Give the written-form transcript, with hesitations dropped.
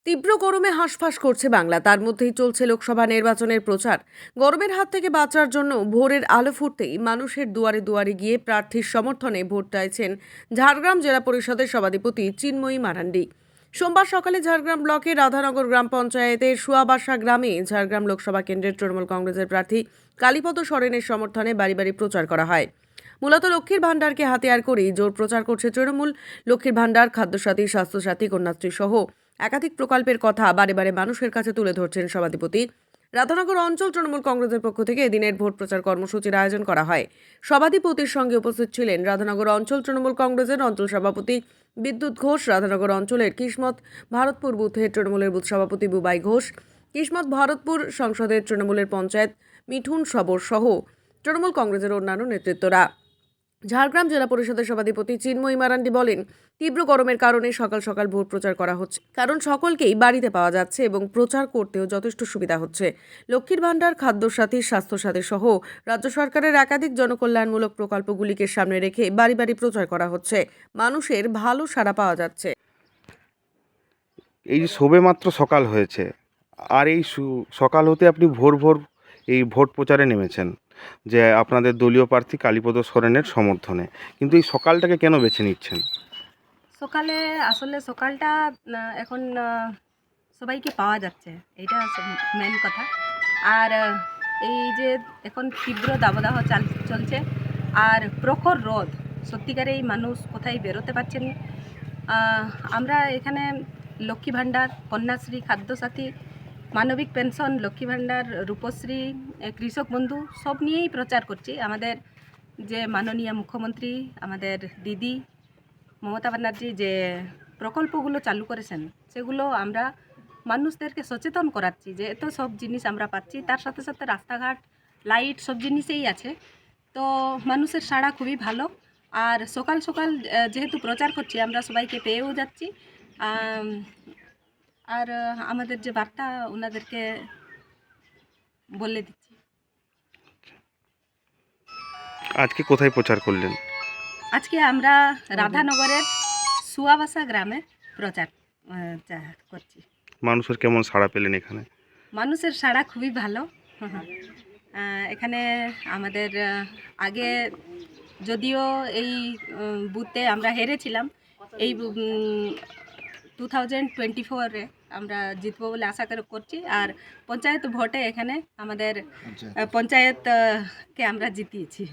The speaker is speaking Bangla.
তীব্র গরমে হাঁসফাঁস করছে বাংলা, তার মধ্যেই চলছে লোকসভা নির্বাচনের প্রচার। গরমের হাত থেকে বাঁচার জন্য ভোরের আলো ফুটতেই মানুষের দুয়ারে দুয়ারে গিয়ে প্রার্থীর সমর্থনে ভোট চাইছেন ঝাড়গ্রাম জেলা পরিষদের সভাধিপতি চিন্ময়ী মারান্ডি। সোমবার সকালে ঝাড়গ্রাম ব্লকের রাধানগর গ্রাম পঞ্চায়েতের সুয়াবাসা গ্রামে ঝাড়গ্রাম লোকসভা কেন্দ্রের তৃণমূল কংগ্রেসের প্রার্থী কালীপদ সরেনের সমর্থনে বাড়ি বাড়ি প্রচার করা হয়। মূলত লক্ষ্মীর ভাণ্ডারকে হাতিয়ার করেই জোর প্রচার করছে তৃণমূল। লক্ষ্মীর ভাণ্ডার, খাদ্যসাথী, স্বাস্থ্যসাথী, কন্যাশ্রী সহ একাধিক প্রকল্পের কথা বারে বারে মানুষের কাছে তুলে ধরছেন সভাধিপতি। রাধানগর অঞ্চল তৃণমূল কংগ্রেসের পক্ষ থেকে এদিনের ভোট প্রচার কর্মসূচির আয়োজন করা হয়। সভাধিপতির সঙ্গে উপস্থিত ছিলেন রাধানগর অঞ্চল তৃণমূল কংগ্রেসের অঞ্চল সভাপতি বিদ্যুৎ ঘোষ, রাধানগর অঞ্চলের কিসমত ভারতপুর বুথের তৃণমূলের বুথ সভাপতি বুবাই ঘোষ, কিসমত ভারতপুর সংসদের তৃণমূলের পঞ্চায়েত মিঠুন সবর সহ তৃণমূল কংগ্রেসের অন্যান্য নেতৃত্বরা। ঝাড়গ্রাম জেলা পরিষদের সভাধিপতি চিন্ময়ী মারান্ডি বলেন, তীব্র গরমের কারণে সকাল সকাল ভোট প্রচার করা হচ্ছে, কারণ সকলকেই বাড়িতে পাওয়া যাচ্ছে এবং প্রচার করতেও যথেষ্ট সুবিধা হচ্ছে। লক্ষ্মীর ভাণ্ডার, খাদ্যসাথী, স্বাস্থ্যসাথী সহ রাজ্য সরকারের একাধিক জনকল্যাণমূলক প্রকল্পগুলিকে সামনে রেখে বাড়ি বাড়ি প্রচার করা হচ্ছে। মানুষের ভালো সাড়া পাওয়া যাচ্ছে। এই যে সবেমাত্র সকাল হয়েছে, আর এই সকাল হতে আপনি ভোর ভোর এই ভোট প্রচারে নেমেছেন যে আপনাদের দলীয় প্রার্থী কালীপদ সরেনের সমর্থনে, কিন্তু এই সকালটাকে কেন বেছে নিচ্ছেন? সকালে আসলে সকালটা এখন সবাইকে পাওয়া যাচ্ছে, এইটা মেন কথা। আর এই যে এখন তীব্র দাবদাহ চলছে আর প্রখর রোদ, সত্যিকারেই মানুষ কোথায় বেরোতে পারছেন। আমরা এখানে লক্ষ্মী ভাণ্ডার, কন্যাশ্রী, খাদ্যসাথী, মানবিক পেনশন, লক্ষ্মী ভাণ্ডার, রূপশ্রী, কৃষক বন্ধু সব নিয়েই প্রচার করছি। আমাদের যে মাননীয় মুখ্যমন্ত্রী, আমাদের দিদি মমতা ব্যানার্জি যে প্রকল্পগুলো চালু করেছেন, সেগুলো আমরা মানুষদেরকে সচেতন করাচ্ছি যে এত সব জিনিস আমরা পাচ্ছি। তার সাথে সাথে রাস্তাঘাট, লাইট সব জিনিসেই আছে, তো মানুষের সাড়া খুবই ভালো। আর সকাল সকাল যেহেতু প্রচার করছি, আমরা সবাইকে পেয়েও যাচ্ছি। আর আমাদের যে বার্তা ওনাদেরকে বলে দিচ্ছি। আজকে কোথায় প্রচার করলেন? আজকে আমরা রাধানগরের সুয়াবাসা গ্রামে প্রচার করছি। মানুষের কেমন সাড়া পেলেন এখানে? মানুষের সাড়া খুবই ভালো। এখানে আমাদের আগে যদিও এই বুথে আমরা হেরেছিলাম, এই 2024-এ আমরা জিতবো বলে আশা করছি। আর পঞ্চায়েত ভোটে এখানে আমাদের পঞ্চায়েতকে আমরা জিতিয়েছি।